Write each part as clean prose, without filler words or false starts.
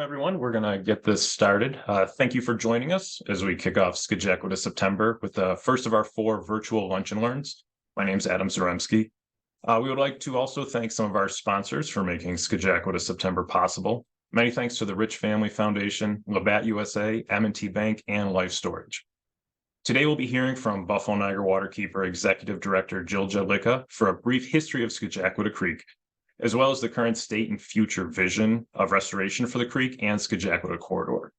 Everyone, we're going to get this started. Thank you for joining us as we kick off Scajaquada September with the first of our 4 virtual lunch and learns. My name is Adam Zaremski. We would like to also thank some of our sponsors for making Scajaquada September possible. Many thanks to the Rich Family Foundation, Labatt USA, M&T Bank, and Life Storage. Today we'll be hearing from Buffalo Niagara Waterkeeper Executive Director Jill Jelica for a brief history of Scajaquada Creek, as well as the current state and future vision of restoration for the creek and Scajaquada corridor.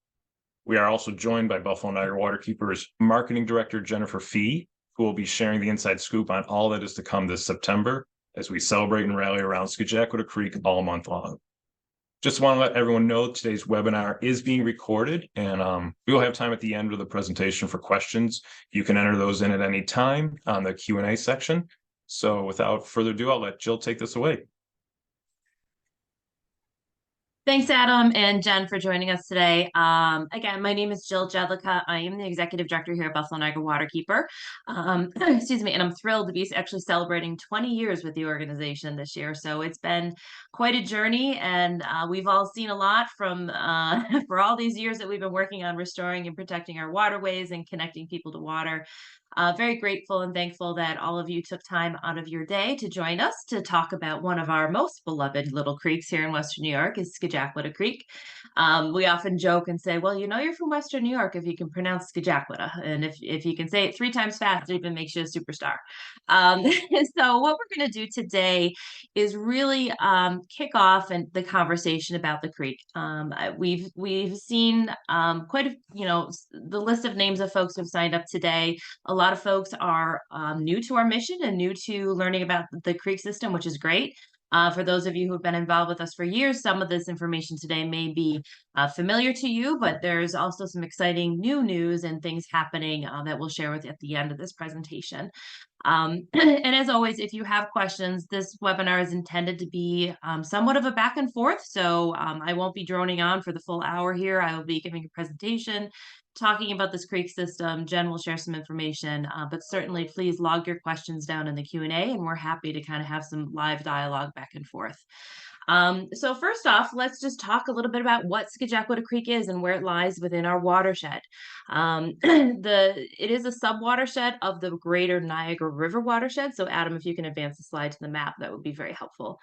We are also joined by Buffalo Niagara Waterkeeper's Marketing Director, Jennifer Fee, who will be sharing the inside scoop on all that is to come this September as we celebrate and rally around Scajaquada Creek all month long. Just want to let everyone know today's webinar is being recorded, and we will have time at the end of the presentation for questions. You can enter those in at any time on the Q&A section. So without further ado, I'll let Jill take this away. Thanks, Adam and Jen, for joining us today. Again, my name is Jill Jelica. I am the Executive Director here at Buffalo Niagara Waterkeeper. Excuse me, and I'm thrilled to be actually celebrating 20 years with the organization this year. So it's been quite a journey, and we've all seen a lot from for all these years that we've been working on restoring and protecting our waterways and connecting people to water. Very grateful and thankful that all of you took time out of your day to join us to talk about one of our most beloved little creeks here in Western New York is Scajaquada Creek. We often joke and say, well, you know you're from Western New York if you can pronounce Scajaquada. And if you can say it 3 times fast, it even makes you a superstar. So what we're going to do today is really kick off the conversation about the creek. We've seen quite a, the list of names of folks who have signed up today. A lot of folks are new to our mission and new to learning about the creek system, which is great. For those of you who have been involved with us for years, some of this information today may be familiar to you, but there's also some exciting new news and things happening that we'll share with you at the end of this presentation. And as always, if you have questions, this webinar is intended to be somewhat of a back and forth. So I won't be droning on for the full hour here. I will be giving a presentation, talking about this creek system. Jen will share some information, but certainly please log your questions down in the Q&A, and we're happy to kind of have some live dialogue back and forth. So first off, let's just talk a little bit about what Scajaquada Creek is and where it lies within our watershed. It is a sub-watershed of the greater Niagara River watershed. So Adam, if you can advance the slide to the map, that would be very helpful.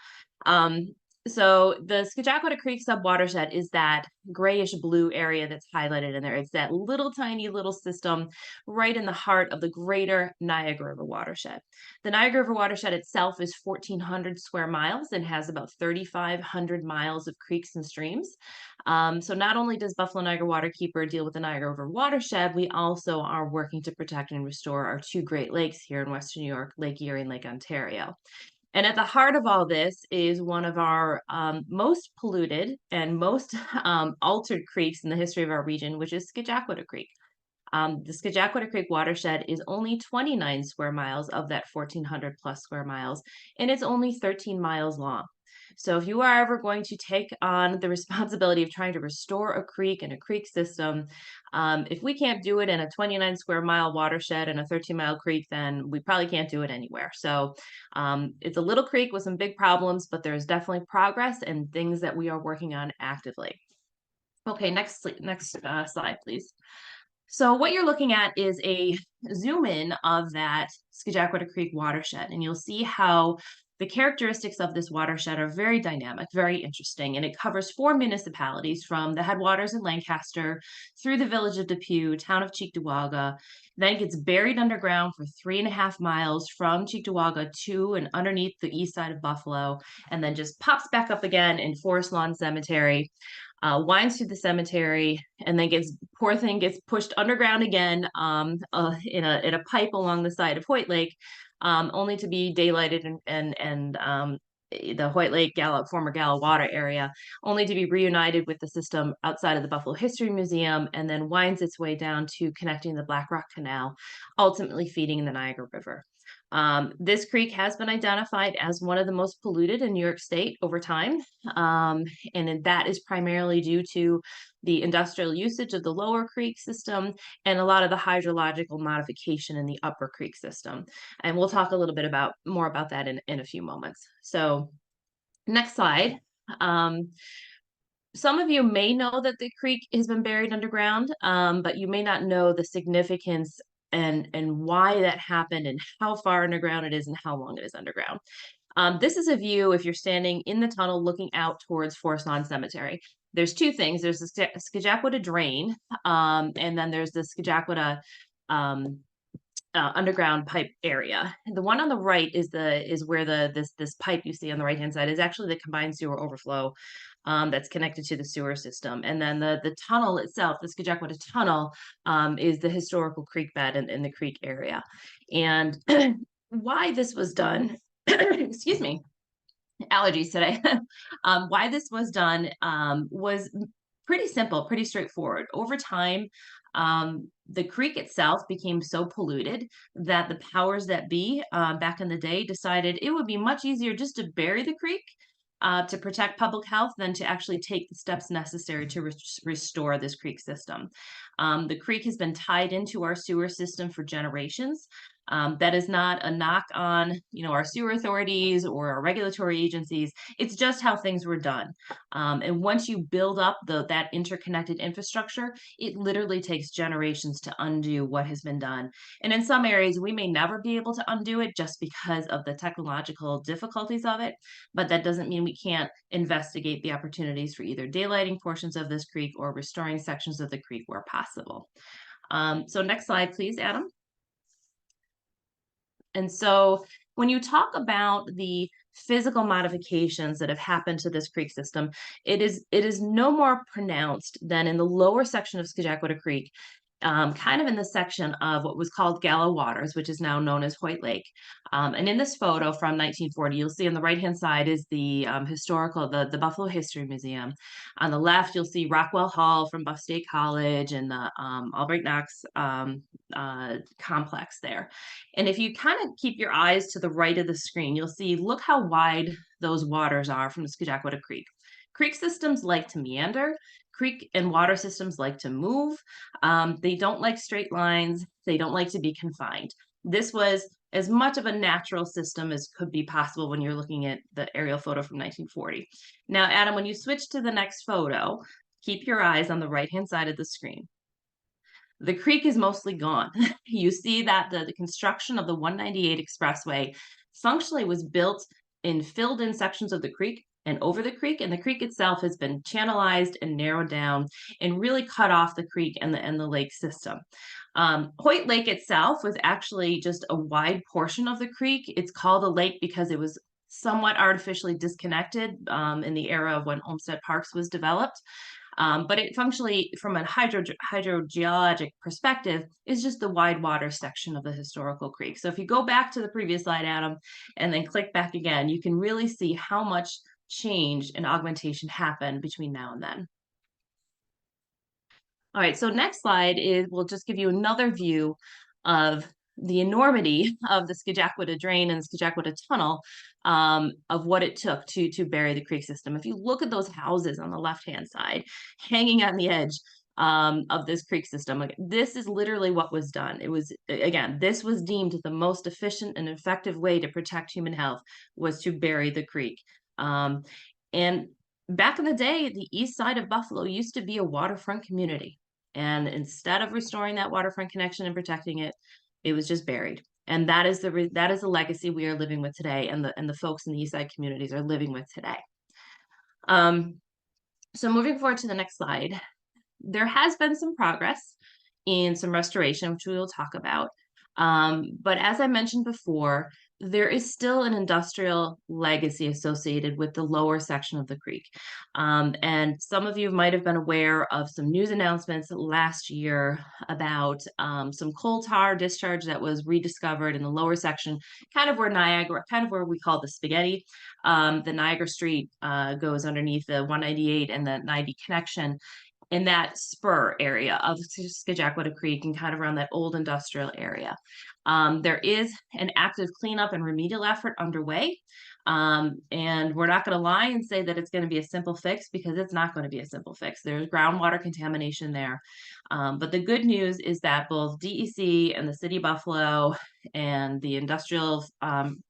So the Scajaquada Creek subwatershed is that grayish blue area that's highlighted in there. It's that little tiny little system right in the heart of the greater Niagara River watershed. The Niagara River watershed itself is 1,400 square miles and has about 3,500 miles of creeks and streams. So not only does Buffalo Niagara Waterkeeper deal with the Niagara River watershed, we also are working to protect and restore our 2 Great Lakes here in Western New York, Lake Erie and Lake Ontario. And at the heart of all this is one of our most polluted and most altered creeks in the history of our region, which is Scajaquada Creek. The Scajaquada Creek watershed is only 29 square miles of that 1,400 plus square miles, and it's only 13 miles long. So if you are ever going to take on the responsibility of trying to restore a creek and a creek system, if we can't do it in a 29 square mile watershed and a 13-mile creek, then we probably can't do it anywhere. So it's a little creek with some big problems, but there's definitely progress and things that we are working on actively. Okay, next slide, please. So what you're looking at is a zoom in of that Scajaquada Creek watershed, and you'll see how the characteristics of this watershed are very dynamic, very interesting, and it covers 4 municipalities from the headwaters in Lancaster through the village of Depew, town of Cheektowaga, then gets buried underground for 3.5 miles from Cheektowaga to and underneath the east side of Buffalo, and then just pops back up again in Forest Lawn Cemetery. Winds through the cemetery, and then gets pushed underground again in a pipe along the side of Hoyt Lake, only to be daylighted and the Hoyt Lake former Gala Water area, only to be reunited with the system outside of the Buffalo History Museum, and then winds its way down to connecting the Black Rock Canal, ultimately feeding the Niagara River. This creek has been identified as one of the most polluted in New York State over time, and that is primarily due to the industrial usage of the lower creek system and a lot of the hydrological modification in the upper creek system. And we'll talk a little bit more about that in a few moments. So next slide. some of you may know that the creek has been buried underground, but you may not know the significance and why that happened and how far underground it is and how long it is underground. This is a view if you're standing in the tunnel looking out towards Forest Lawn Cemetery. There's two things. There's the Scajaquada drain, and then there's the Scajaquada um, underground pipe area. The one on the right is where this pipe you see on the right hand side is actually the combined sewer overflow that's connected to the sewer system. And then the tunnel itself, the Scajaquada tunnel, is the historical creek bed in the creek area. And why this was done, excuse me, allergies today. Why this was done was pretty simple, pretty straightforward. Over time, the creek itself became so polluted that the powers that be back in the day decided it would be much easier just to bury the creek to protect public health than to actually take the steps necessary to restore this creek system. The creek has been tied into our sewer system for generations. That is not a knock on, our sewer authorities or our regulatory agencies. It's just how things were done. And once you build up that interconnected infrastructure, it literally takes generations to undo what has been done. And in some areas, we may never be able to undo it just because of the technological difficulties of it. But that doesn't mean we can't investigate the opportunities for either daylighting portions of this creek or restoring sections of the creek where possible. So next slide, please, Adam. And so when you talk about the physical modifications that have happened to this creek system, it is no more pronounced than in the lower section of Scajaquada Creek, kind of in the section of what was called Gala Waters, which is now known as Hoyt Lake. And in this photo from 1940, you'll see on the right-hand side is the the Buffalo History Museum. On the left, you'll see Rockwell Hall from Buff State College and the Albright Knox complex there. And if you kind of keep your eyes to the right of the screen, you'll see, look how wide those waters are from the Scajaquada Creek. Creek systems like to meander. Creek and water systems like to move. They don't like straight lines. They don't like to be confined. This was as much of a natural system as could be possible when you're looking at the aerial photo from 1940. Now, Adam, when you switch to the next photo, keep your eyes on the right-hand side of the screen. The creek is mostly gone. You see that the construction of the 198 expressway functionally was built in filled in sections of the creek and over the creek, and the creek itself has been channelized and narrowed down and really cut off the creek and the lake system. Hoyt Lake itself was actually just a wide portion of the creek. It's called a lake because it was somewhat artificially disconnected in the era of when Olmsted Parks was developed. But it functionally, from a hydrogeologic perspective, is just the wide water section of the historical creek. So if you go back to the previous slide, Adam, and then click back again, you can really see how much change and augmentation happened between now and then. All right, so next slide will just give you another view of the enormity of the Scajaquada drain and the Scajaquada tunnel, of what it took to bury the creek system. If you look at those houses on the left-hand side, hanging on the edge of this creek system, this is literally what was done. It was, again, this was deemed the most efficient and effective way to protect human health was to bury the creek. And back in the day, the east side of Buffalo used to be a waterfront community. And instead of restoring that waterfront connection and protecting it, it was just buried. And that is the legacy we are living with today, and the folks in the east side communities are living with today. So moving forward to the next slide, there has been some progress in some restoration, which we will talk about. But as I mentioned before, there is still an industrial legacy associated with the lower section of the creek. And some of you might have been aware of some news announcements last year about some coal tar discharge that was rediscovered in the lower section, kind of where we call the spaghetti. The Niagara Street goes underneath the 198 and the 90 connection in that spur area of Scajaquada Creek and kind of around that old industrial area. There is an active cleanup and remedial effort underway. And we're not going to lie and say that it's going to be a simple fix, because it's not going to be a simple fix. There's groundwater contamination there. But the good news is that both DEC and the City of Buffalo and the industrial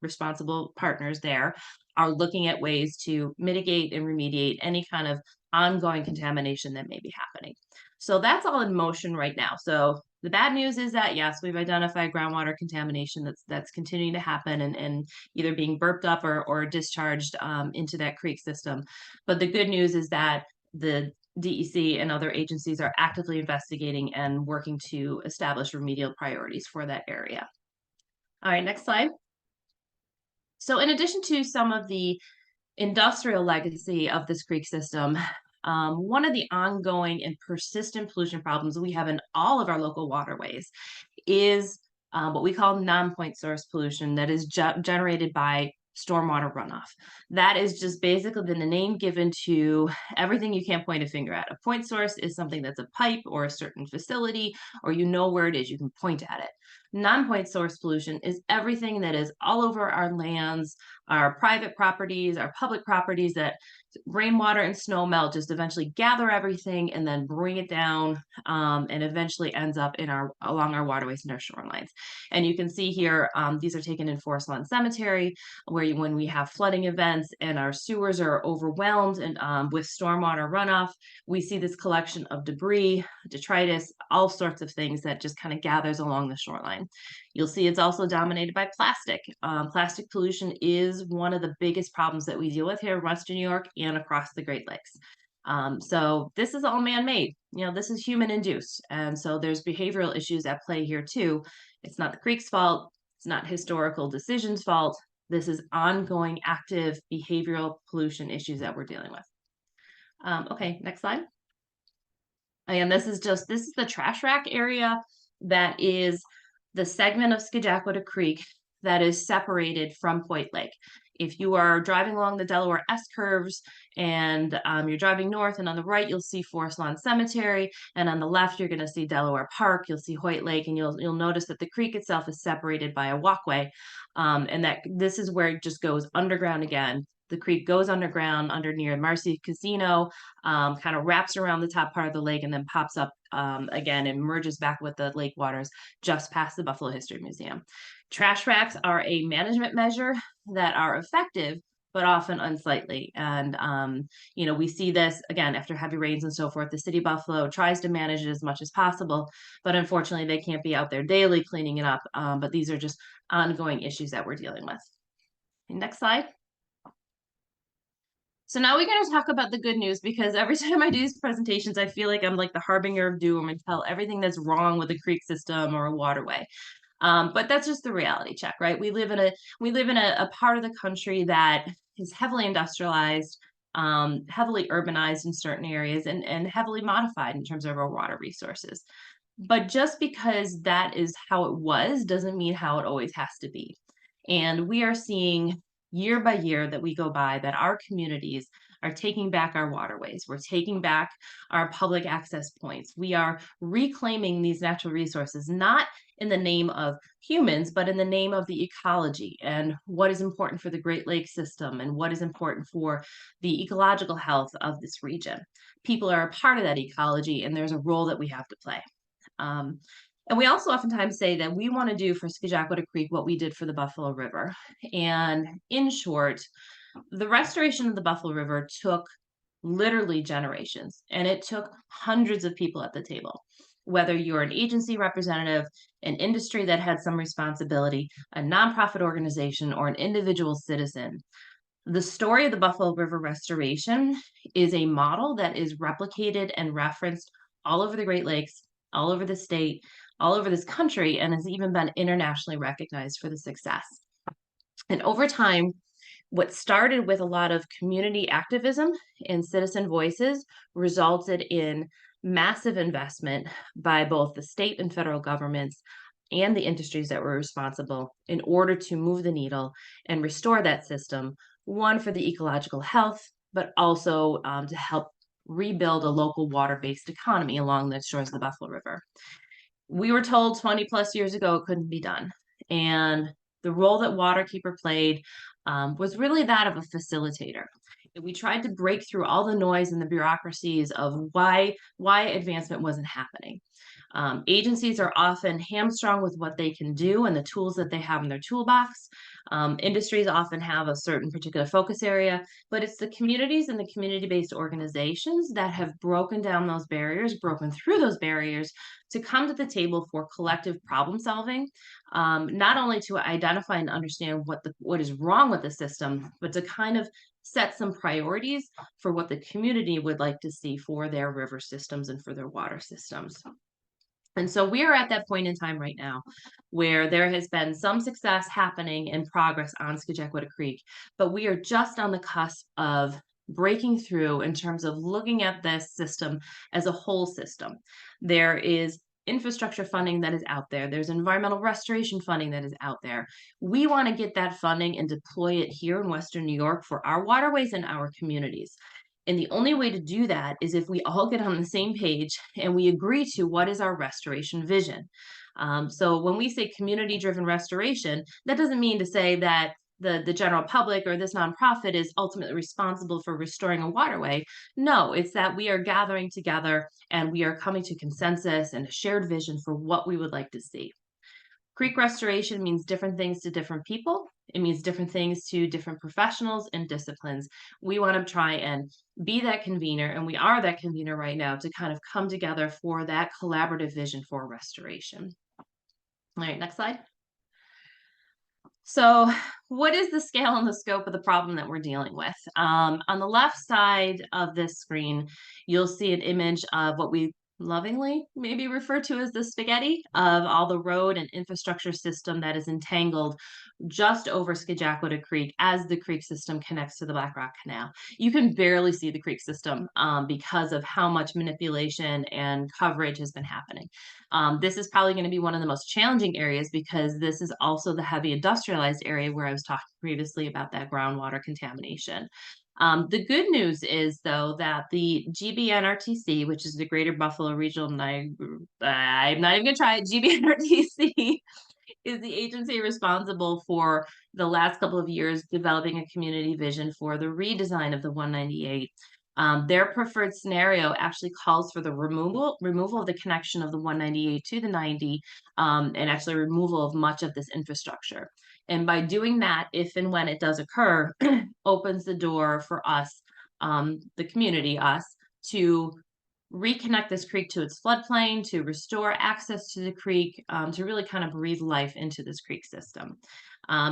responsible partners there are looking at ways to mitigate and remediate any kind of ongoing contamination that may be happening. So that's all in motion right now. So the bad news is that yes, we've identified groundwater contamination that's continuing to happen and either being burped up or discharged into that creek system. But the good news is that the DEC and other agencies are actively investigating and working to establish remedial priorities for that area. All right, next slide. So in addition to some of the industrial legacy of this creek system, one of the ongoing and persistent pollution problems we have in all of our local waterways is what we call non-point source pollution that is generated by stormwater runoff. That is just basically the name given to everything you can't point a finger at. A point source is something that's a pipe or a certain facility, or you know where it is, you can point at it. Non-point source pollution is everything that is all over our lands, our private properties, our public properties, that rainwater and snow melt just eventually gather everything and then bring it down, and eventually ends up in along our waterways and our shorelines. And you can see here, these are taken in Forest Lawn Cemetery, where when we have flooding events and our sewers are overwhelmed and with stormwater runoff, we see this collection of debris, detritus, all sorts of things that just kind of gathers along the shoreline. You'll see it's also dominated by plastic. Plastic pollution is one of the biggest problems that we deal with here in Western New York and across the Great Lakes. So this is all man-made. You know, this is human-induced. And so there's behavioral issues at play here too. It's not the creek's fault. It's not historical decisions' fault. This is ongoing active behavioral pollution issues that we're dealing with. Okay, next slide. Again, this is the trash rack area that is the segment of Scajaquada Creek that is separated from Hoyt Lake. If you are driving along the Delaware S curves and you're driving north, and on the right you'll see Forest Lawn Cemetery, and on the left you're going to see Delaware Park. You'll see Hoyt Lake, and you'll notice that the creek itself is separated by a walkway, and that this is where it just goes underground again. The creek goes underground under near Marcy Casino, kind of wraps around the top part of the lake, and then pops up again and merges back with the lake waters just past the Buffalo History Museum. Trash racks are a management measure that are effective, but often unsightly. And, you know, we see this again after heavy rains and so forth. The city of Buffalo tries to manage it as much as possible, but unfortunately they can't be out there daily cleaning it up. But these are just ongoing issues that we're dealing with. Next slide. So now we're going to talk about the good news, because every time I do these presentations, I feel like I'm like the harbinger of doom and tell everything that's wrong with the creek system or a waterway. But that's just the reality check, right? We live in a part of the country that is heavily industrialized, heavily urbanized in certain areas, and heavily modified in terms of our water resources. But just because that is how it was doesn't mean how it always has to be. And we are seeing year by year that we go by that our communities are taking back our waterways. We're taking back our public access points. We are reclaiming these natural resources, not in the name of humans, but in the name of the ecology and what is important for the Great Lakes system and what is important for the ecological health of this region. People are a part of that ecology, and there's a role that we have to play. And we also oftentimes say that we want to do for Scajaquada Creek what we did for the Buffalo River. And in short, the restoration of the Buffalo River took literally generations, and it took hundreds of people at the table. Whether you're an agency representative, an industry that had some responsibility, a nonprofit organization, or an individual citizen, the story of the Buffalo River restoration is a model that is replicated and referenced all over the Great Lakes, all over the state, all over this country, and has even been internationally recognized for the success. And over time, what started with a lot of community activism and citizen voices resulted in massive investment by both the state and federal governments and the industries that were responsible in order to move the needle and restore that system, one for the ecological health, but also to help rebuild a local water-based economy along the shores of the Buffalo River. We were told 20 plus years ago it couldn't be done. And the role that Waterkeeper played was really that of a facilitator. We tried to break through all the noise and the bureaucracies of why advancement wasn't happening. Agencies are often hamstrung with what they can do and the tools that they have in their toolbox. Industries often have a certain particular focus area, but it's the communities and the community-based organizations that have broken down those barriers, broken through those barriers to come to the table for collective problem solving, not only to identify and understand what is wrong with the system, but to kind of set some priorities for what the community would like to see for their river systems and for their water systems. And so we are at that point in time right now where there has been some success happening and progress on Scajaquada Creek, but we are just on the cusp of breaking through in terms of looking at this system as a whole system. There is infrastructure funding that is out there. There's environmental restoration funding that is out there. We want to get that funding and deploy it here in Western New York for our waterways and our communities. And the only way to do that is if we all get on the same page and we agree to what is our restoration vision. So when we say community-driven restoration, that doesn't mean to say that the general public or this nonprofit is ultimately responsible for restoring a waterway. No, it's that we are gathering together and we are coming to consensus and a shared vision for what we would like to see. Creek restoration means different things to different people. It means different things to different professionals and disciplines. We want to try and be that convener, and we are that convener right now to kind of come together for that collaborative vision for restoration. All right, next slide. So what is the scale and the scope of the problem that we're dealing with? On the left side of this screen, you'll see an image of what we lovingly maybe refer to as the spaghetti of all the road and infrastructure system that is entangled just over Scajaquada Creek as the creek system connects to the Black Rock Canal. You can barely see the creek system because of how much manipulation and coverage has been happening. This is probably going to be one of the most challenging areas because this is also the heavy industrialized area where I was talking previously about that groundwater contamination. The good news is, though, that the GBNRTC, which is the Greater Buffalo Regional, I'm not even going to try it, GBNRTC is the agency responsible for the last couple of years developing a community vision for the redesign of the 198. Their preferred scenario actually calls for the removal of the connection of the 198 to the 90, and actually removal of much of this infrastructure. And by doing that, if and when it does occur, opens the door for us, the community, us, to reconnect this creek to its floodplain, to restore access to the creek, to really kind of breathe life into this creek system.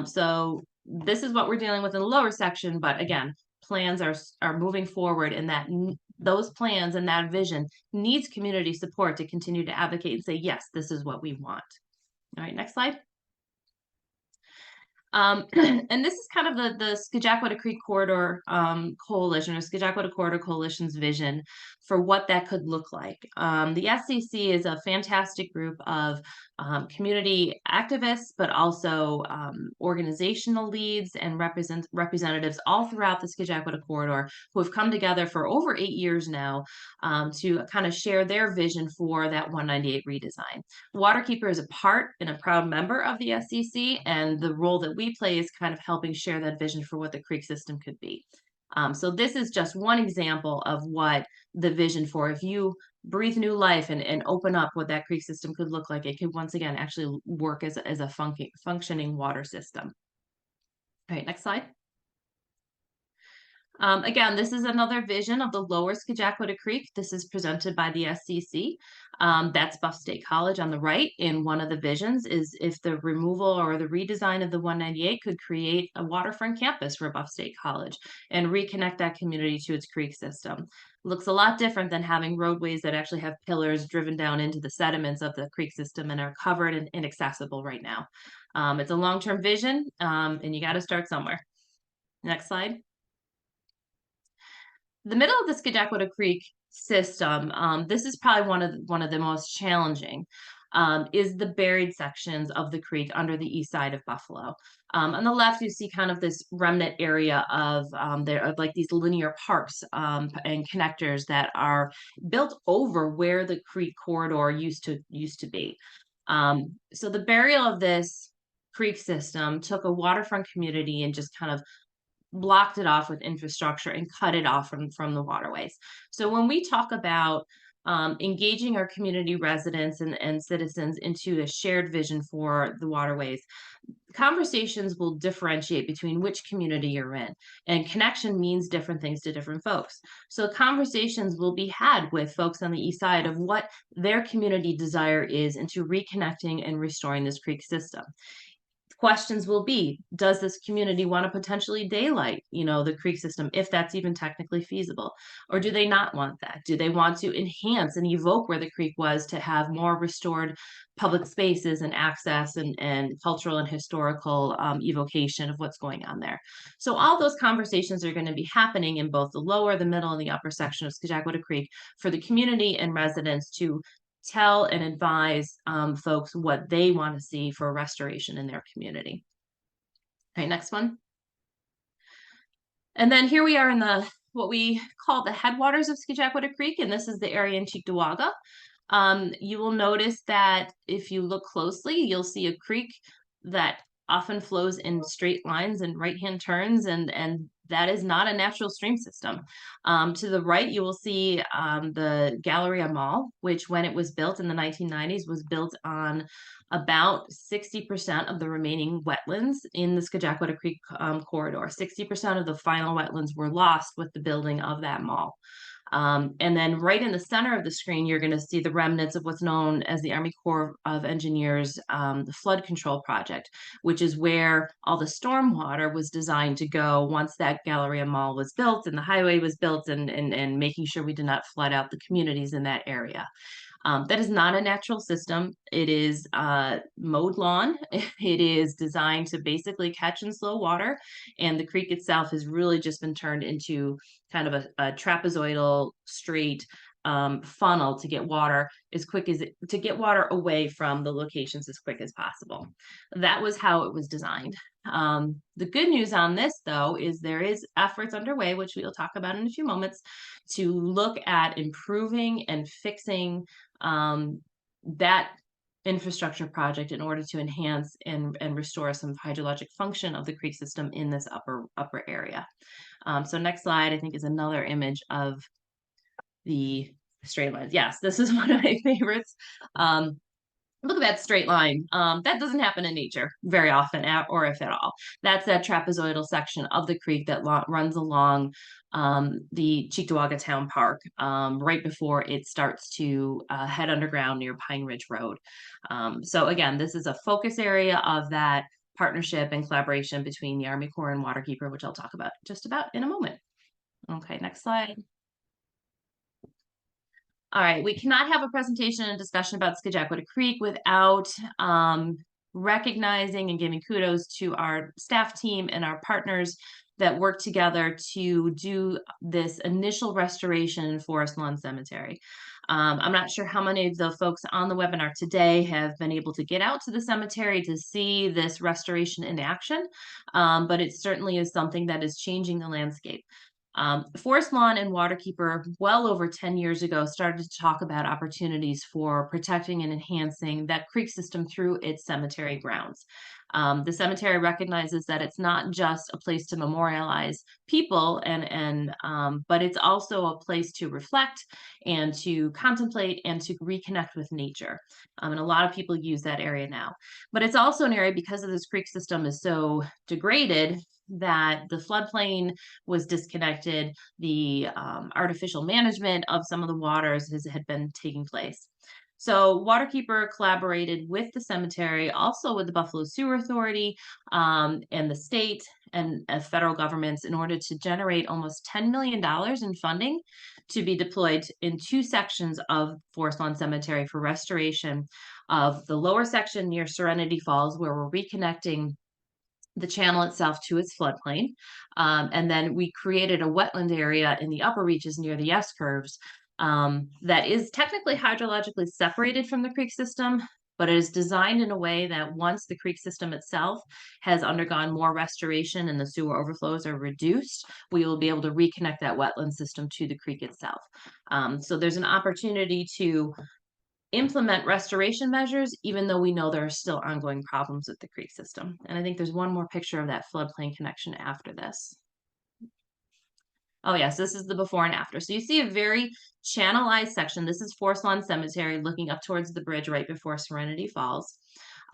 So this is what we're dealing with in the lower section, but again, plans are moving forward, and that those plans and that vision needs community support to continue to advocate and say, yes, this is what we want. All right, next slide. And this is kind of the Scajaquada Creek Corridor Coalition, or Scajaquada Corridor Coalition's vision for what that could look like. The SCC is a fantastic group of community activists, but also organizational leads and representatives all throughout the Scajaquada Corridor who have come together for over 8 years now to kind of share their vision for that 198 redesign. Waterkeeper is a part and a proud member of the SCC, and the role that we play is kind of helping share that vision for what the creek system could be. So this is just one example of what the vision for, if you breathe new life and open up what that creek system could look like, it could once again actually work as a functioning water system. All right, next slide. Again, this is another vision of the lower Scajaquada Creek. This is presented by the SCC. That's Buff State College on the right. And one of the visions is if the removal or the redesign of the 198 could create a waterfront campus for Buff State College and reconnect that community to its creek system. Looks a lot different than having roadways that actually have pillars driven down into the sediments of the creek system and are covered and inaccessible right now. It's a long-term vision, and you got to start somewhere. Next slide. The middle of the Scajaquada Creek system, this is probably one of the most challenging, is the buried sections of the creek under the east side of Buffalo. On the left, you see kind of this remnant area of there are like these linear parks and connectors that are built over where the creek corridor used to be. So the burial of this creek system took a waterfront community and just kind of blocked it off with infrastructure and cut it off from the waterways. So when we talk about engaging our community residents and citizens into a shared vision for the waterways. Conversations will differentiate between which community you're in, and connection means different things to different folks. So conversations will be had with folks on the east side of what their community desire is into reconnecting and restoring this creek system. Questions will be, does this community want to potentially daylight, the creek system, if that's even technically feasible? Or do they not want that? Do they want to enhance and evoke where the creek was to have more restored public spaces and access and cultural and historical evocation of what's going on there? So all those conversations are going to be happening in both the lower, the middle, and the upper section of Scajaquada Creek for the community and residents to tell and advise folks what they want to see for restoration in their community. All right, next one. And then here we are in what we call the headwaters of Scajaquada Creek, and this is the area in Cheektowaga. You will notice that if you look closely, you'll see a creek that often flows in straight lines and right-hand turns, and that is not a natural stream system. To the right, you will see the Galleria Mall, which when it was built in the 1990s was built on about 60% of the remaining wetlands in the Scajaquada Creek corridor. 60% of the final wetlands were lost with the building of that mall. And then right in the center of the screen, you're going to see the remnants of what's known as the Army Corps of Engineers, the flood control project, which is where all the stormwater was designed to go once that Galleria Mall was built and the highway was built, and making sure we did not flood out the communities in that area. That is not a natural system. It is mowed lawn. It is designed to basically catch and slow water. And the creek itself has really just been turned into kind of a trapezoidal straight funnel to get water to get water away from the locations as quick as possible. That was how it was designed. The good news on this, though, is there is efforts underway, which we'll talk about in a few moments, to look at improving and fixing that infrastructure project in order to enhance and restore some hydrologic function of the creek system in this upper area. So next slide, I think, is another image of the straight lines. Yes, this is one of my favorites. Look at that straight line. That doesn't happen in nature very often, or if at all. That's that trapezoidal section of the creek that runs along the Cheektowaga Town Park right before it starts to head underground near Pine Ridge Road. So again, this is a focus area of that partnership and collaboration between the Army Corps and Waterkeeper, which I'll talk about just about in a moment. Okay, next slide. All right, we cannot have a presentation and discussion about Scajaquada Creek without recognizing and giving kudos to our staff team and our partners that work together to do this initial restoration in Forest Lawn Cemetery. I'm not sure how many of the folks on the webinar today have been able to get out to the cemetery to see this restoration in action, but it certainly is something that is changing the landscape. Forest Lawn and Waterkeeper, well over 10 years ago, started to talk about opportunities for protecting and enhancing that creek system through its cemetery grounds. The cemetery recognizes that it's not just a place to memorialize people, but it's also a place to reflect and to contemplate and to reconnect with nature. And a lot of people use that area now. But it's also an area, because of this creek system is so degraded, that the floodplain was disconnected, the artificial management of some of the waters had been taking place. So Waterkeeper collaborated with the cemetery, also with the Buffalo Sewer Authority and the state and federal governments, in order to generate almost $10 million in funding to be deployed in 2 sections of Forest Lawn Cemetery for restoration of the lower section near Serenity Falls, where we're reconnecting the channel itself to its floodplain. And then we created a wetland area in the upper reaches near the S-curves that is technically hydrologically separated from the creek system, but it is designed in a way that once the creek system itself has undergone more restoration and the sewer overflows are reduced, we will be able to reconnect that wetland system to the creek itself. So there's an opportunity to implement restoration measures, even though we know there are still ongoing problems with the creek system. And I think there's one more picture of that floodplain connection after this. Oh yes, this is the before and after. So you see a very channelized section. This is Forest Lawn Cemetery looking up towards the bridge right before Serenity Falls.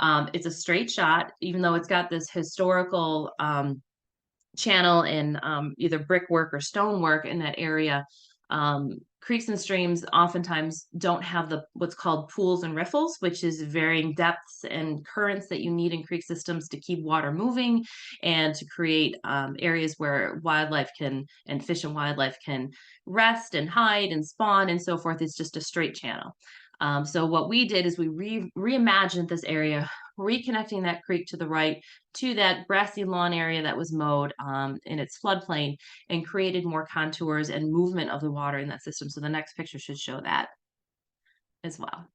It's a straight shot, even though it's got this historical channel in either brickwork or stonework in that area. Creeks and streams oftentimes don't have the what's called pools and riffles, which is varying depths and currents that you need in creek systems to keep water moving and to create areas where wildlife can and fish and wildlife can rest and hide and spawn and so forth. It's just a straight channel. So what we did is we reimagined this area, reconnecting that creek to the right to that grassy lawn area that was mowed in its floodplain and created more contours and movement of the water in that system. So the next picture should show that as well.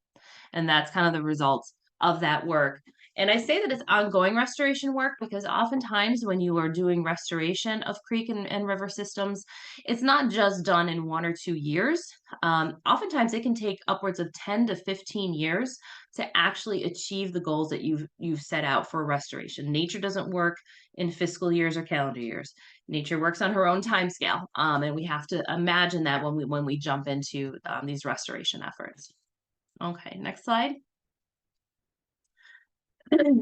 And that's kind of the results of that work. And I say that it's ongoing restoration work because oftentimes when you are doing restoration of creek and river systems, it's not just done in 1 or 2 years. Oftentimes it can take upwards of 10 to 15 years to actually achieve the goals that you've set out for restoration. Nature doesn't work in fiscal years or calendar years. Nature works on her own time scale, and we have to imagine that when we jump into these restoration efforts. Okay, next slide.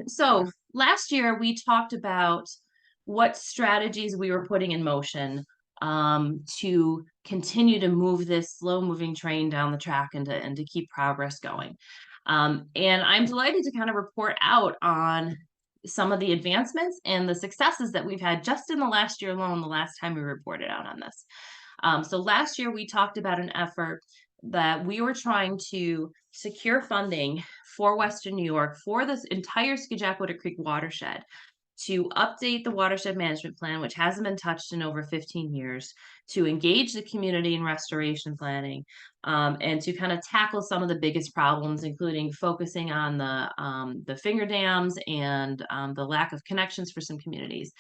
So last year we talked about what strategies we were putting in motion to continue to move this slow moving train down the track and to keep progress going. And I'm delighted to kind of report out on some of the advancements and the successes that we've had just in the last year alone, the last time we reported out on this. So last year we talked about an effort that we were trying to secure funding for Western New York for this entire Scajaquada Creek watershed to update the watershed management plan, which hasn't been touched in over 15 years, to engage the community in restoration planning, and to kind of tackle some of the biggest problems, including focusing on the finger dams and the lack of connections for some communities.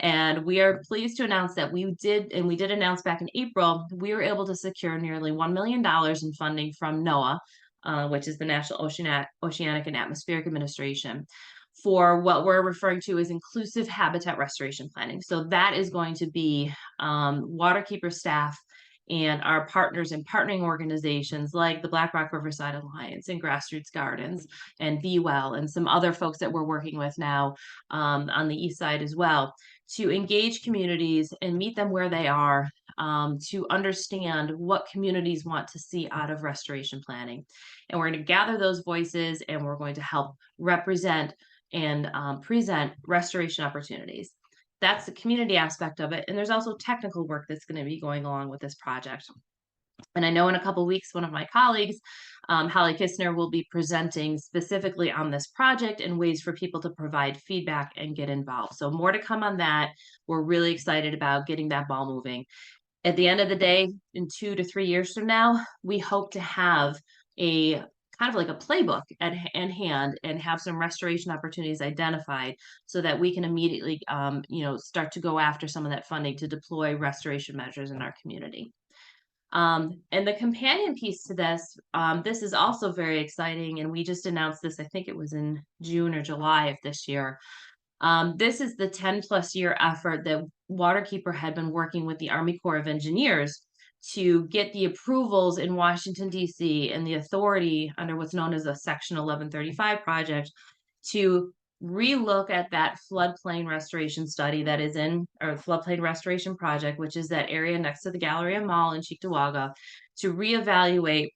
And we are pleased to announce that we did announce back in April, we were able to secure nearly $1 million in funding from NOAA, which is the National Oceanic and Atmospheric Administration, for what we're referring to as inclusive habitat restoration planning. So that is going to be Waterkeeper staff and our partners and partnering organizations like the Black Rock Riverside Alliance and Grassroots Gardens and Be Well and some other folks that we're working with now on the east side as well, to engage communities and meet them where they are, to understand what communities want to see out of restoration planning. And we're going to gather those voices and we're going to help represent and present restoration opportunities. That's the community aspect of it. And there's also technical work that's going to be going along with this project. And I know in a couple of weeks, one of my colleagues, Holly Kistner, will be presenting specifically on this project and ways for people to provide feedback and get involved. So more to come on that. We're really excited about getting that ball moving. At the end of the day, in 2 to 3 years from now, we hope to have a kind of like a playbook in hand and have some restoration opportunities identified so that we can immediately, start to go after some of that funding to deploy restoration measures in our community. And the companion piece to this, this is also very exciting, and we just announced this, I think it was in June or July of this year. This is the 10+ year effort that Waterkeeper had been working with the Army Corps of Engineers to get the approvals in Washington, D.C. and the authority under what's known as a Section 1135 project to relook at that floodplain restoration study that is in, or floodplain restoration project, which is that area next to the Galleria Mall in Cheektowaga, to reevaluate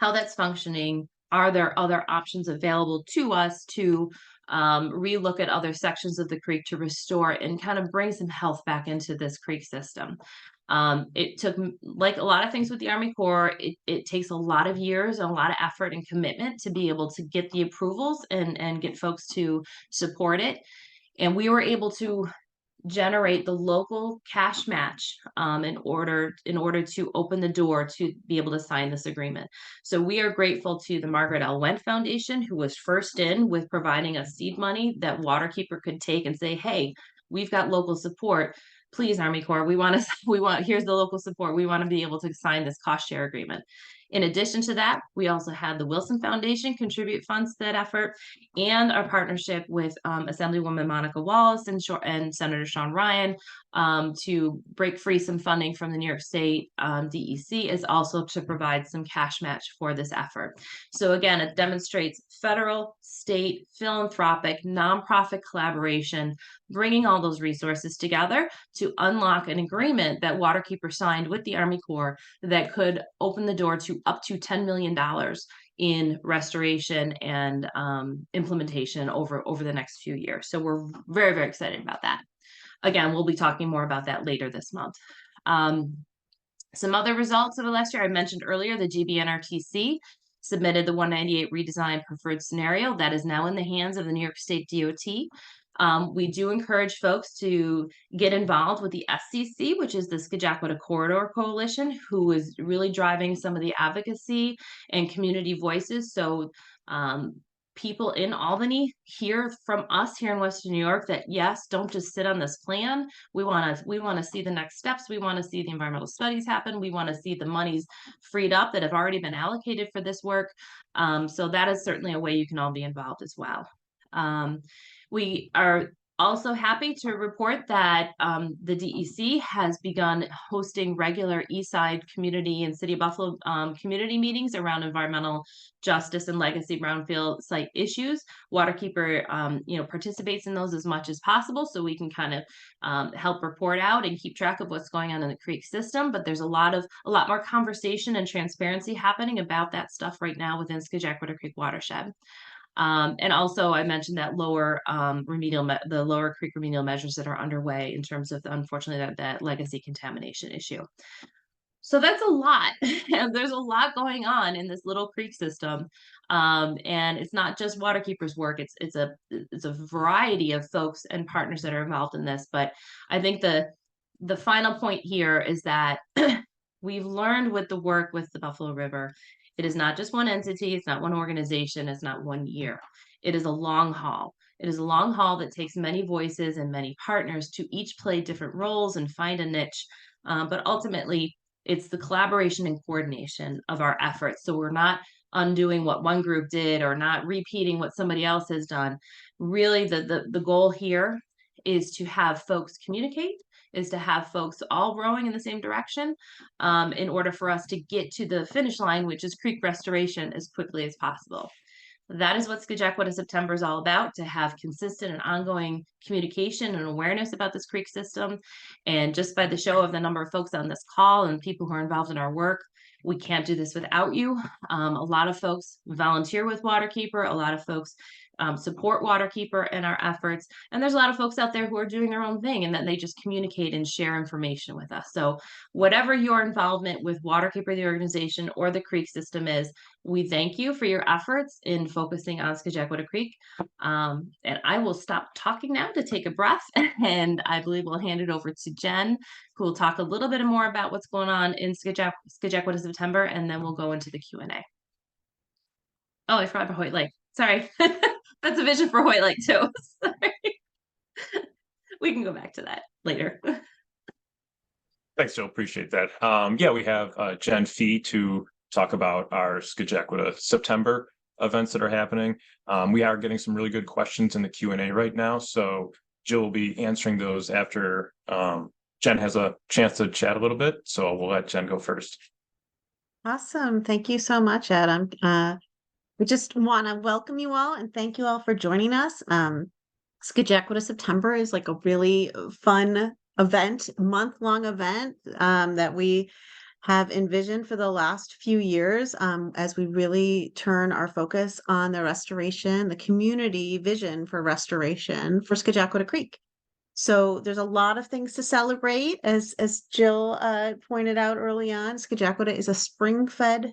how that's functioning. Are there other options available to us to relook at other sections of the creek to restore and kind of bring some health back into this creek system? It took, like a lot of things with the Army Corps, it takes a lot of years and a lot of effort and commitment to be able to get the approvals and get folks to support it. And we were able to generate the local cash match in order to open the door to be able to sign this agreement. So we are grateful to the Margaret L. Wendt Foundation, who was first in with providing us seed money that Waterkeeper could take and say, hey, we've got local support. Please, Army Corps, here's the local support. We want to be able to sign this cost share agreement. In addition to that, we also had the Wilson Foundation contribute funds to that effort, and our partnership with Assemblywoman Monica Wallace and Senator Sean Ryan to break free some funding from the New York State DEC is also to provide some cash match for this effort. So again, it demonstrates federal, state, philanthropic, nonprofit collaboration, bringing all those resources together to unlock an agreement that Waterkeeper signed with the Army Corps that could open the door to up to $10 million in restoration and implementation over the next few years. So we're very, very excited about that. Again, we'll be talking more about that later this month. Some other results of the last year, I mentioned earlier, the GBNRTC submitted the 198 redesign preferred scenario that is now in the hands of the New York State DOT. We do encourage folks to get involved with the SCC, which is the Scajaquada Corridor Coalition, who is really driving some of the advocacy and community voices. So people in Albany hear from us here in Western New York that yes, don't just sit on this plan. We want to see the next steps. We want to see the environmental studies happen. We want to see the monies freed up that have already been allocated for this work. So that is certainly a way you can all be involved as well. We are also happy to report that the DEC has begun hosting regular Eastside community and City of Buffalo community meetings around environmental justice and legacy brownfield site issues. Waterkeeper, participates in those as much as possible, so we can kind of help report out and keep track of what's going on in the creek system. But there's a lot more conversation and transparency happening about that stuff right now within Scajaquada Creek watershed. And also I mentioned that the lower creek remedial measures that are underway in terms of, unfortunately, that legacy contamination issue. So that's a lot. There's a lot going on in this little creek system. And it's not just Waterkeeper's work. It's a variety of folks and partners that are involved in this. But I think the final point here is that we've learned with the work with the Buffalo River, it is not just one entity, it's not one organization, it's not 1 year. It is a long haul. It is a long haul that takes many voices and many partners to each play different roles and find a niche. But ultimately, it's the collaboration and coordination of our efforts. So we're not undoing what one group did or not repeating what somebody else has done. Really, the goal here is to have folks communicate, is to have folks all rowing in the same direction in order for us to get to the finish line, which is creek restoration, as quickly as possible. That is what Scajaquada September is all about, to have consistent and ongoing communication and awareness about this creek system. And just by the show of the number of folks on this call and people who are involved in our work, we can't do this without you. A lot of folks volunteer with Waterkeeper. A lot of folks support Waterkeeper in our efforts. And there's a lot of folks out there who are doing their own thing and that they just communicate and share information with us. So whatever your involvement with Waterkeeper, the organization, or the creek system is, we thank you for your efforts in focusing on Scajaquada Creek. And I will stop talking now to take a breath, and I believe we'll hand it over to Jen, who will talk a little bit more about what's going on in Scajaquada September, and then we'll go into the Q&A. Oh, I forgot about Hoyt Lake. Sorry. That's a vision for Hoyt Lake too. Sorry. We can go back to that later. Thanks, Jill. Appreciate that. Yeah, we have Jen Fee to talk about our Scajaquada September events that are happening. We are getting some really good questions in the Q&A right now, so Jill will be answering those after Jen has a chance to chat a little bit. So we'll let Jen go first. Awesome. Thank you so much, Adam. We just want to welcome you all and thank you all for joining us. Scajaquada September is like a really fun event, month-long event that we have envisioned for the last few years as we really turn our focus on the restoration, the community vision for restoration for Scajaquada Creek. So there's a lot of things to celebrate. As Jill pointed out early on, Scajaquada is a spring-fed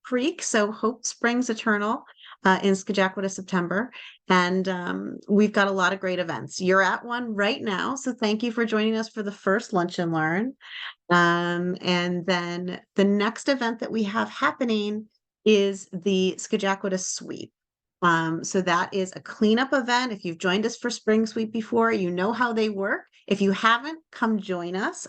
creek, so hope springs eternal in Scajaquada September. And we've got a lot of great events. You're at one right now, so thank you for joining us for the first Lunch and Learn. And then the next event that we have happening is the Scajaquada Sweep. So that is a cleanup event. If you've joined us for Spring Sweep before, you know how they work. If you haven't, come join us.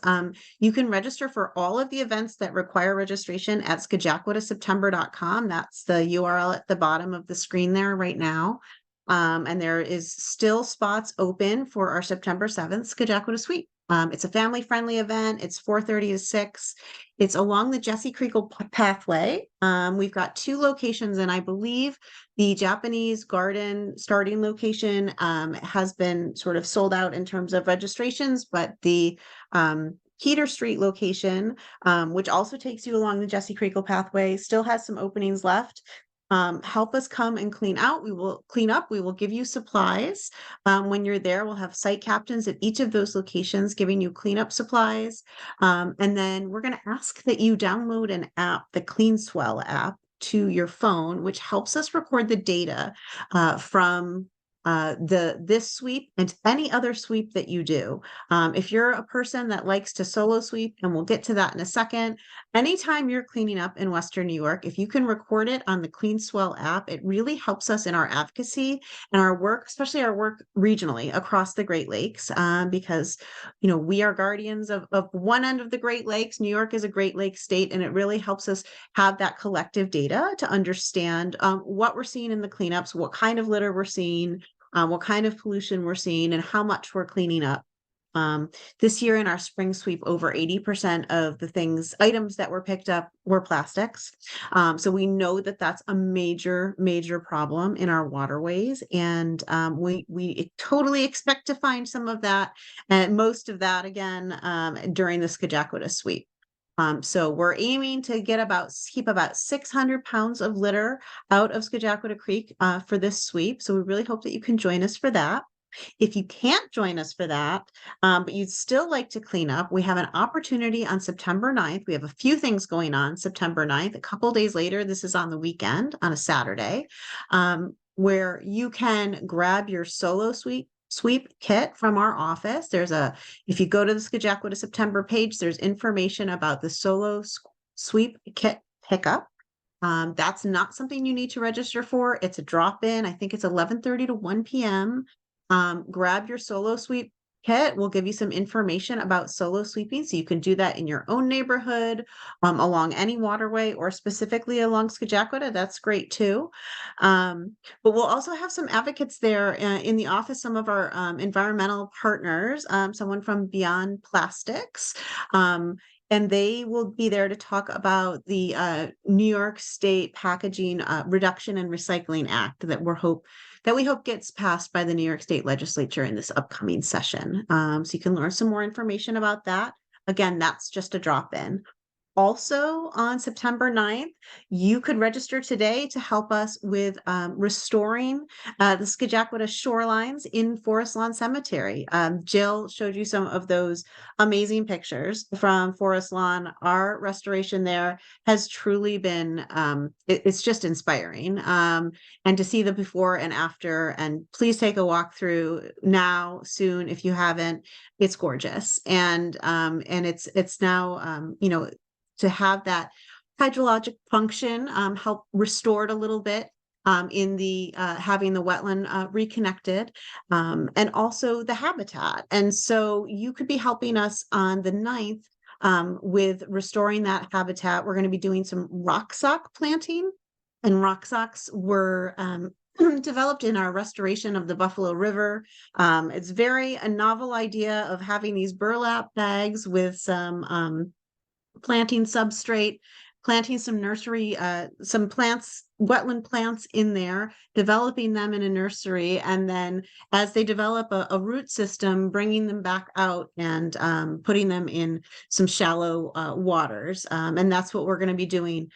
You can register for all of the events that require registration at scajaquadaseptember.com. That's the URL at the bottom of the screen there right now. And there is still spots open for our September 7th Scajaquada Sweep. It's a family-friendly event. It's 4:30 to 6. It's along the Jesse Creek pathway. We've got 2 locations, and I believe the Japanese garden starting location has been sort of sold out in terms of registrations, but the Peter Street location, which also takes you along the Jesse Creek pathway, still has some openings left. Help us come and clean out. We will clean up. We will give you supplies. When you're there, we'll have site captains at each of those locations giving you cleanup supplies. And then we're going to ask that you download an app, the CleanSwell app, to your phone, which helps us record the data from this sweep and any other sweep that you do. If you're a person that likes to solo sweep, and we'll get to that in a second, anytime you're cleaning up in Western New York, if you can record it on the CleanSwell app, it really helps us in our advocacy and our work, especially our work regionally across the Great Lakes, because, you know, we are guardians of one end of the Great Lakes. New York is a Great Lakes state, and it really helps us have that collective data to understand what we're seeing in the cleanups, what kind of litter we're seeing, what kind of pollution we're seeing, and how much we're cleaning up. This year in our spring sweep, over 80% of the items that were picked up were plastics. So we know that that's a major, major problem in our waterways. And we totally expect to find some of that, and most of that again during the Scajaquada sweep. So we're aiming to keep about 600 pounds of litter out of Scajaquada Creek for this sweep. So we really hope that you can join us for that. If you can't join us for that, but you'd still like to clean up, we have an opportunity on September 9th. We have a few things going on September 9th. A couple days later, this is on the weekend, on a Saturday, where you can grab your solo sweep kit from our office. If you go to the Scajaquada September page, there's information about the solo sweep kit pickup. That's not something you need to register for. It's a drop-in. I think it's 11:30 to 1 p.m. Grab your solo sweep kit. We'll give you some information about solo sweeping, so you can do that in your own neighborhood, along any waterway, or specifically along Scajaquada. That's great too. But we'll also have some advocates there in the office, some of our environmental partners, someone from Beyond Plastics. And they will be there to talk about the New York State Packaging Reduction and Recycling Act that we hope gets passed by the New York State Legislature in this upcoming session. So you can learn some more information about that. Again, that's just a drop-in. Also on September 9th, you could register today to help us with restoring the Scajaquada shorelines in Forest Lawn Cemetery. Jill showed you some of those amazing pictures from Forest Lawn. Our restoration there has truly been, it's just inspiring. And to see the before and after, and please take a walk through now, soon, if you haven't. It's gorgeous. And it's now, you know, to have that hydrologic function help restore it a little bit in the having the wetland reconnected, and also the habitat. And so you could be helping us on the 9th with restoring that habitat. We're going to be doing some rock sock planting, and rock socks were developed in our restoration of the Buffalo River. It's a novel idea of having these burlap bags with some planting substrate, planting some nursery, some plants, wetland plants in there, developing them in a nursery, and then as they develop a root system, bringing them back out and putting them in some shallow waters. And that's what we're going to be doing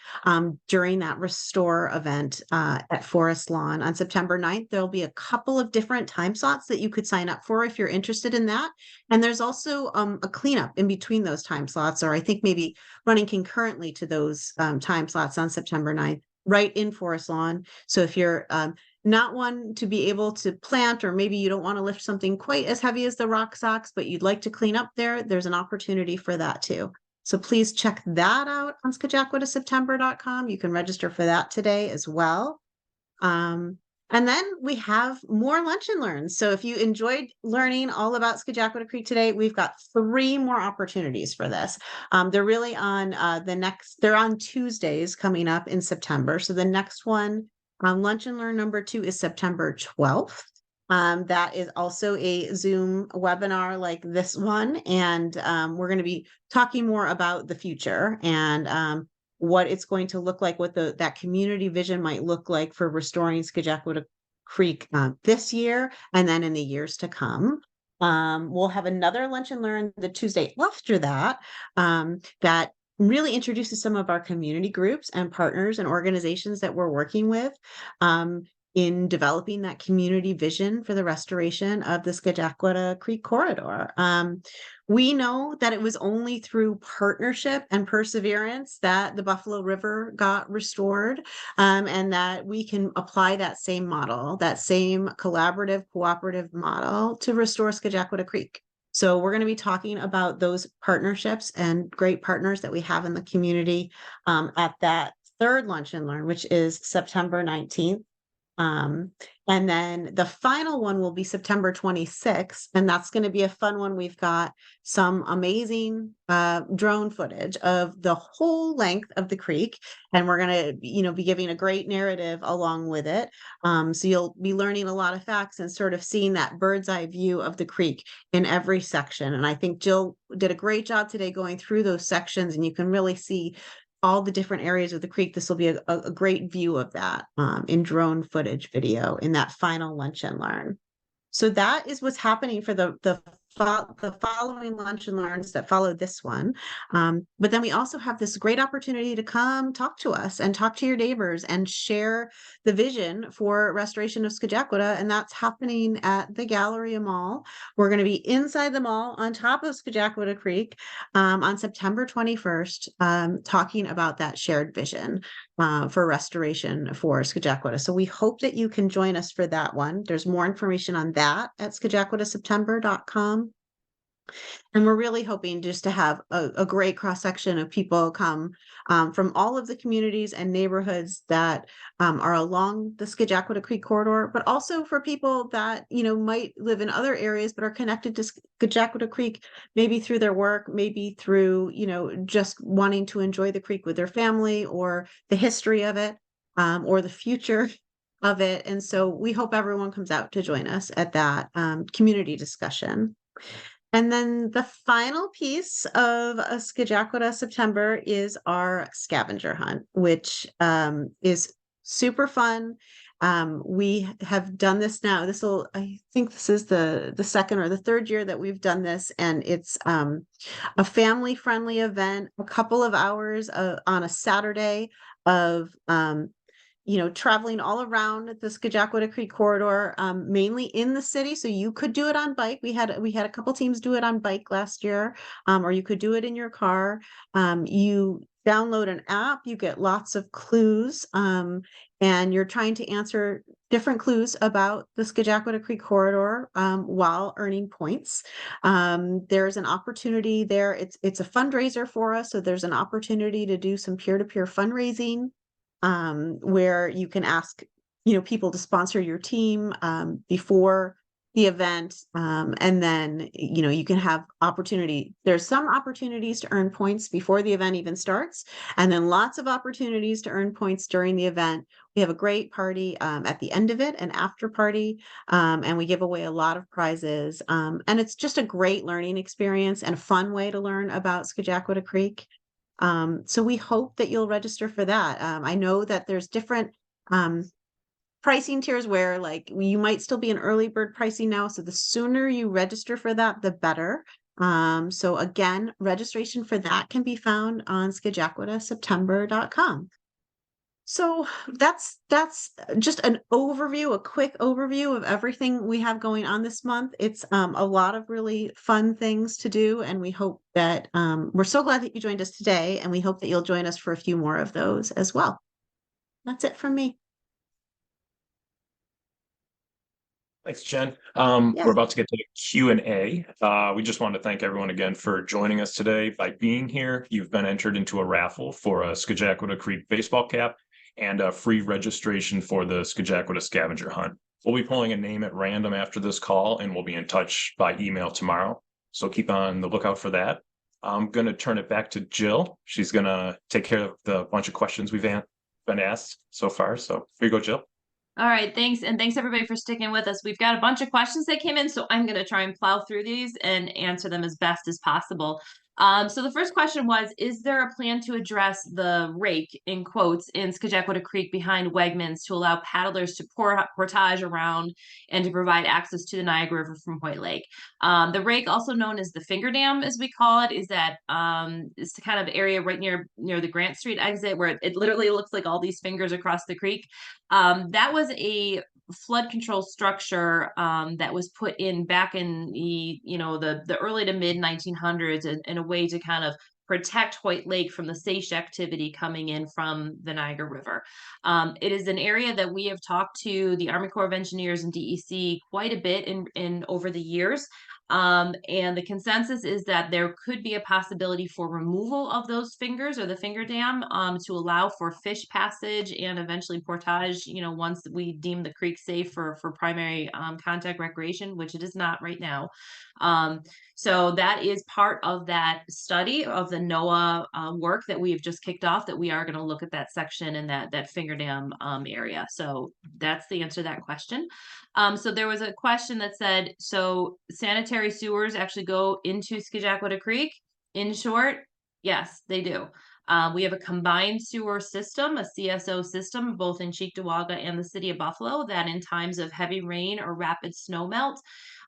during that Restore event at Forest Lawn on September 9th. There'll be a couple of different time slots that you could sign up for if you're interested in that. And there's also a cleanup in between those time slots, or I think maybe running concurrently to those time slots on September 9th. Right in Forest Lawn. So if you're not one to be able to plant, or maybe you don't want to lift something quite as heavy as the rock socks, but you'd like to clean up there's an opportunity for that too. So please check that out on Scajaquadaseptember.com. You can register for that today as well. And then we have more lunch and learns. So if you enjoyed learning all about Scajaquada Creek today, we've got 3 more opportunities for this. They're really on they're on Tuesdays coming up in September. So the next one, lunch and learn number 2 is September 12th. That is also a Zoom webinar like this one. And we're going to be talking more about the future and what it's going to look like, what that community vision might look like for restoring Scajaquada Creek this year and then in the years to come. We'll have another lunch and learn the Tuesday after that, that really introduces some of our community groups and partners and organizations that we're working with in developing that community vision for the restoration of the Scajaquada Creek corridor. We know that it was only through partnership and perseverance that the Buffalo River got restored, and that we can apply that same model, that same collaborative, cooperative model to restore Scajaquada Creek. So we're going to be talking about those partnerships and great partners that we have in the community at that third lunch and learn, which is September 19th. And then the final one will be September 26th, and that's going to be a fun one. We've got some amazing drone footage of the whole length of the creek, and we're going to, be giving a great narrative along with it. So you'll be learning a lot of facts and sort of seeing that bird's eye view of the creek in every section. And I think Jill did a great job today going through those sections, and you can really see all the different areas of the creek. This will be a great view of that in drone footage video in that final lunch and learn. So that is what's happening for the following lunch and learns that follow this one. But then we also have this great opportunity to come talk to us and talk to your neighbors and share the vision for restoration of Scajaquada. And that's happening at the Galleria Mall. We're going to be inside the mall on top of Scajaquada Creek on September 21st, talking about that shared vision for restoration for Scajaquada. So we hope that you can join us for that one. There's more information on that at scajaquadaseptember.com. And we're really hoping just to have a great cross-section of people come from all of the communities and neighborhoods that are along the Scajaquada Creek corridor, but also for people that, might live in other areas but are connected to Scajaquada Creek, maybe through their work, maybe through, just wanting to enjoy the creek with their family or the history of it or the future of it. And so we hope everyone comes out to join us at that community discussion. And then the final piece of a Scajaquada September is our scavenger hunt, which is super fun. We have done this now. I think this is the second or the third year that we've done this, and it's a family-friendly event, a couple of hours on a Saturday of traveling all around the Scajaquada Creek corridor, mainly in the city. So you could do it on bike. We had a couple teams do it on bike last year, or you could do it in your car. You download an app, you get lots of clues, and you're trying to answer different clues about the Scajaquada Creek corridor while earning points. There's an opportunity there. It's a fundraiser for us. So there's an opportunity to do some peer-to-peer fundraising, where you can ask, people to sponsor your team before the event. And then, you can have there's some opportunities to earn points before the event even starts, and then lots of opportunities to earn points during the event. We have a great party at the end of it, an after party, and we give away a lot of prizes. And it's just a great learning experience and a fun way to learn about Scajaquada Creek. So we hope that you'll register for that. I know that there's different pricing tiers where you might still be an early bird pricing now. So the sooner you register for that, the better. So again, registration for that can be found on Scajaquadaseptember.com. So that's just a quick overview of everything we have going on this month. It's a lot of really fun things to do, and we hope that we're so glad that you joined us today, and we hope that you'll join us for a few more of those as well. That's it from me. Thanks, Jen. Yeah. We're about to get to the Q&A. We just want to thank everyone again for joining us today. By being here, you've been entered into a raffle for a Scajaquada Creek baseball cap and a free registration for the Scajaquada scavenger hunt. We'll be pulling a name at random after this call, and we'll be in touch by email tomorrow. So keep on the lookout for that. I'm going to turn it back to Jill. She's going to take care of the bunch of questions we've been asked so far. So here you go, Jill. All right, thanks. And thanks everybody for sticking with us. We've got a bunch of questions that came in, so I'm going to try and plow through these and answer them as best as possible. So the first question was, is there a plan to address the rake, in quotes, in Scajaquada Creek behind Wegmans to allow paddlers to portage around and to provide access to the Niagara River from Hoyt Lake? The rake, also known as the finger dam, as we call it, is that it's the kind of area right near the Grant Street exit where it literally looks like all these fingers across the creek. That was a flood control structure that was put in back in the early to mid 1900s in a way to kind of protect Hoyt Lake from the seiche activity coming in from the Niagara River. It is an area that we have talked to the Army Corps of Engineers and DEC quite a bit in over the years. And the consensus is that there could be a possibility for removal of those fingers or the finger dam to allow for fish passage and eventually portage, once we deem the creek safe for primary contact recreation, which it is not right now. So that is part of that study of the NOAA work that we've just kicked off, that we are going to look at that section and that finger dam area. So that's the answer to that question. So there was a question that said, so sanitary sewers actually go into Scajaquada Creek? In short, yes, they do. We have a combined sewer system, a CSO system, both in Cheektowaga and the city of Buffalo, that in times of heavy rain or rapid snow melt,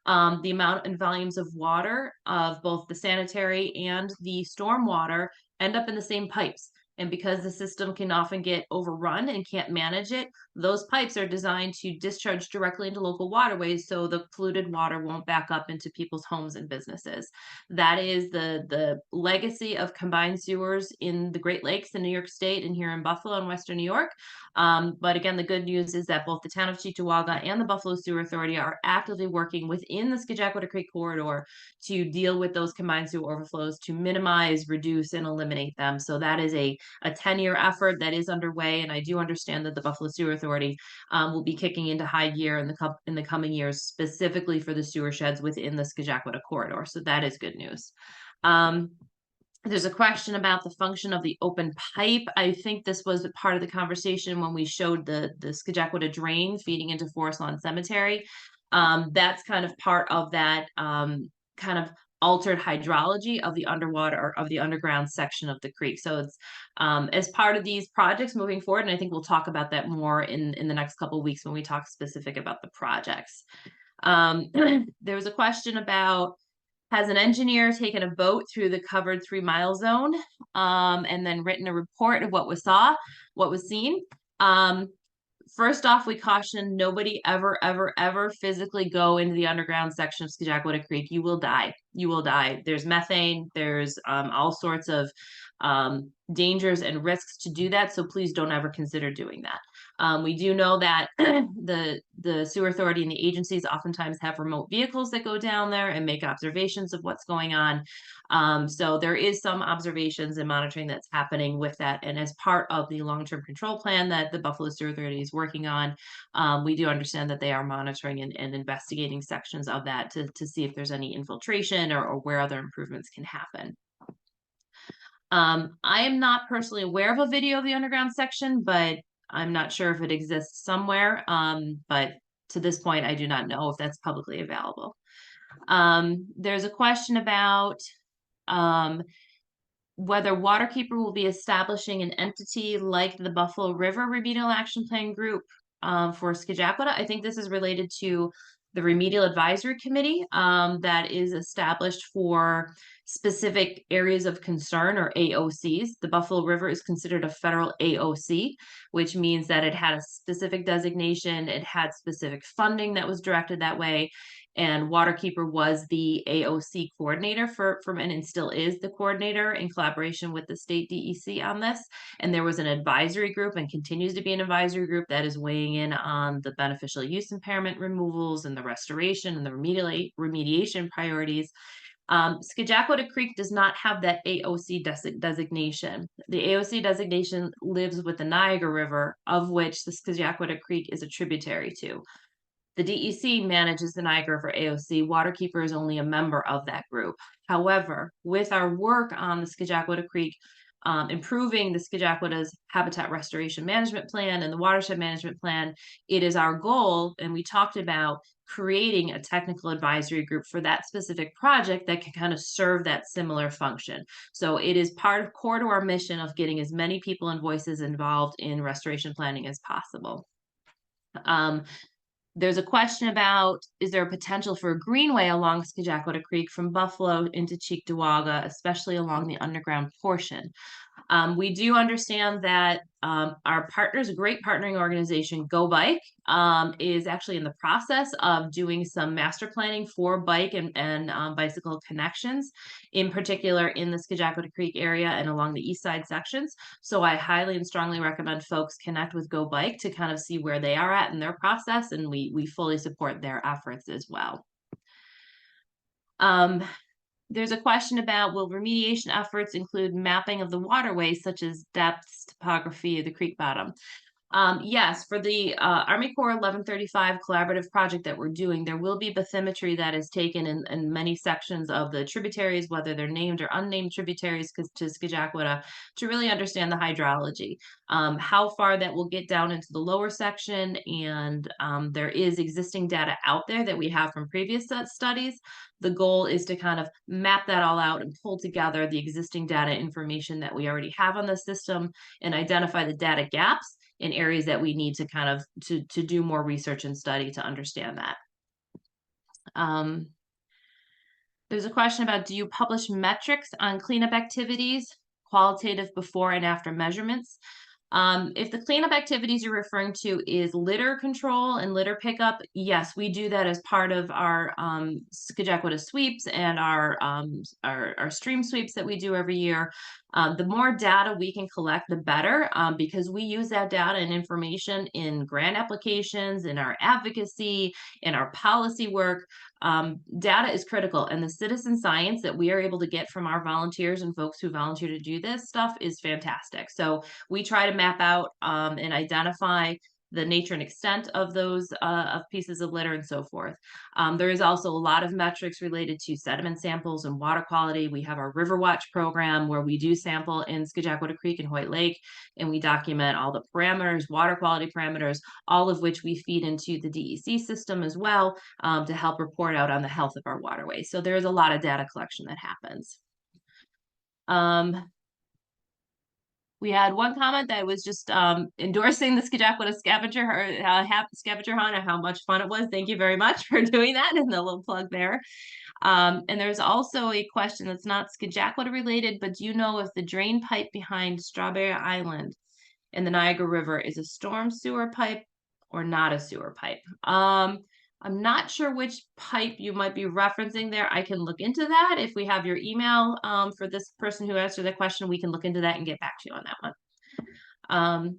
the amount and volumes of water of both the sanitary and the storm water end up in the same pipes. And because the system can often get overrun and can't manage it, those pipes are designed to discharge directly into local waterways so the polluted water won't back up into people's homes and businesses. That is the legacy of combined sewers in the Great Lakes in New York State and here in Buffalo and Western New York. But again, the good news is that both the town of Cheektowaga and the Buffalo Sewer Authority are actively working within the Scajaquada Creek corridor to deal with those combined sewer overflows, to minimize, reduce, and eliminate them. So that is a 10-year effort that is underway, and I do understand that the Buffalo Sewer Authority will be kicking into high gear in the coming years, specifically for the sewer sheds within the Scajaquada corridor. So that is good news. There's a question about the function of the open pipe. I think this was part of the conversation when we showed the Scajaquada drain feeding into Forest Lawn Cemetery. That's kind of part of that kind of altered hydrology of the underwater or of the underground section of the creek. So it's as part of these projects moving forward, and I think we'll talk about that more in the next couple of weeks when we talk specific about the projects. There was a question about, has an engineer taken a boat through the covered 3-mile zone and then written a report of what was seen? First off, we caution nobody ever physically go into the underground section of Scajaquada Creek. You will die. You will die. There's methane. There's all sorts of dangers and risks to do that. So please don't ever consider doing that. We do know that the sewer authority and the agencies oftentimes have remote vehicles that go down there and make observations of what's going on. So there is some observations and monitoring that's happening with that. And as part of the long-term control plan that the Buffalo Sewer Authority is working on, we do understand that they are monitoring and investigating sections of that to see if there's any infiltration or where other improvements can happen. I am not personally aware of a video of the underground section, but I'm not sure if it exists somewhere. But to this point, I do not know if that's publicly available. There's a question about whether Waterkeeper will be establishing an entity like the Buffalo River Remedial Action Plan Group for Scajaquada. I think this is related to the Remedial Advisory Committee that is established for specific areas of concern, or AOCs. The Buffalo River is considered a federal AOC, which means that it had a specific designation, it had specific funding that was directed that way, and Waterkeeper was the AOC coordinator and still is the coordinator in collaboration with the state DEC on this. And there was an advisory group and continues to be an advisory group that is weighing in on the beneficial use impairment removals and the restoration and the remediation priorities. Scajaquada Creek does not have that AOC designation. The AOC designation lives with the Niagara River, of which the Scajaquada Creek is a tributary to. The DEC manages the Niagara River AOC. Waterkeeper is only a member of that group. However, with our work on the Scajaquada Creek improving the Scajaquada's habitat restoration management plan and the watershed management plan, it is our goal, and we talked about creating a technical advisory group for that specific project that can kind of serve that similar function. So it is core to our mission of getting as many people and voices involved in restoration planning as possible. There's a question about, is there a potential for a greenway along Scajaquada Creek from Buffalo into Cheektowaga, especially along the underground portion? We do understand that our partners, a great partnering organization, Go Bike, is actually in the process of doing some master planning for bike and bicycle connections, in particular in the Scajaquada Creek area and along the east side sections. So I highly and strongly recommend folks connect with Go Bike to kind of see where they are at in their process, and we fully support their efforts as well. There's a question about, will remediation efforts include mapping of the waterways, such as depths, topography of the creek bottom? Yes, for the Army Corps 1135 collaborative project that we're doing, there will be bathymetry that is taken in many sections of the tributaries, whether they're named or unnamed tributaries to Scajaquada, to really understand the hydrology. How far that will get down into the lower section, and there is existing data out there that we have from previous studies. The goal is to kind of map that all out and pull together the existing data information that we already have on the system and identify the data gaps in areas that we need to kind of to do more research and study to understand that. There's a question about, do you publish metrics on cleanup activities, qualitative before and after measurements? If the cleanup activities you're referring to is litter control and litter pickup, yes, we do that as part of our Scajaquada sweeps and our stream sweeps that we do every year. The more data we can collect, the better, because we use that data and information in grant applications, in our advocacy, in our policy work. Data is critical, and the citizen science that we are able to get from our volunteers and folks who volunteer to do this stuff is fantastic. So we try to map out and identify the nature and extent of those of pieces of litter and so forth. There is also a lot of metrics related to sediment samples and water quality. We have our River Watch program where we do sample in Scajaquada Creek and Hoyt Lake, and we document all the parameters, water quality parameters, all of which we feed into the DEC system as well to help report out on the health of our waterways. So there is a lot of data collection that happens. We had one comment that was just endorsing the Scajaquada scavenger hunt and how much fun it was. Thank you very much for doing that, and the little plug there. And there's also a question that's not Scajaquada related, but do you know if the drain pipe behind Strawberry Island in the Niagara River is a storm sewer pipe or not a sewer pipe? I'm not sure which pipe you might be referencing there. I can look into that. If we have your email for this person who answered that question, we can look into that and get back to you on that one.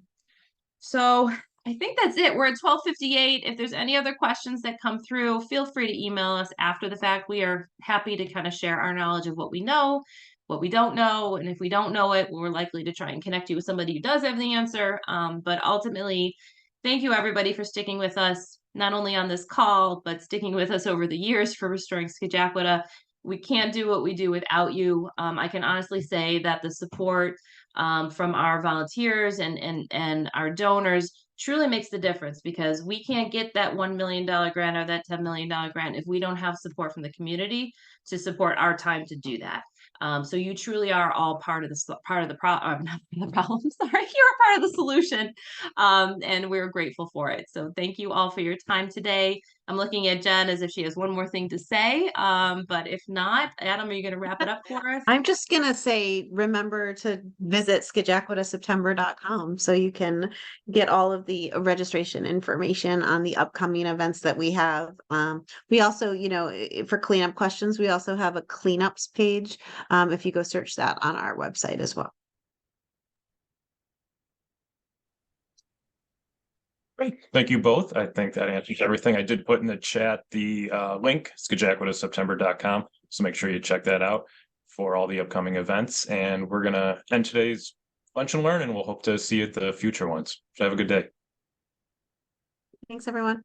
So I think that's it. We're at 12:58. If there's any other questions that come through, feel free to email us after the fact. We are happy to kind of share our knowledge of what we know, what we don't know, and if we don't know it, we're likely to try and connect you with somebody who does have the answer. But ultimately, thank you everybody for sticking with us, not only on this call, but sticking with us over the years for restoring Scajaquada. We can't do what we do without you. I can honestly say that the support from our volunteers and our donors truly makes the difference, because we can't get that $1 million grant or that $10 million grant if we don't have support from the community to support our time to do that. So you truly are all part of the problem. Not the problem. Sorry, you're a part of the solution, and we're grateful for it. So thank you all for your time today. I'm looking at Jen as if she has one more thing to say, but if not, Adam, are you going to wrap it up for us? I'm just going to say, remember to visit Scajaquadaseptember.com so you can get all of the registration information on the upcoming events that we have. We also, for cleanup questions, we also have a cleanups page. If you go search that on our website as well. Great. Thank you both. I think that answers everything. I did put in the chat the link, Scajaquadaseptember.com. So make sure you check that out for all the upcoming events. And we're going to end today's Lunch and Learn, and we'll hope to see you at the future ones. So have a good day. Thanks, everyone.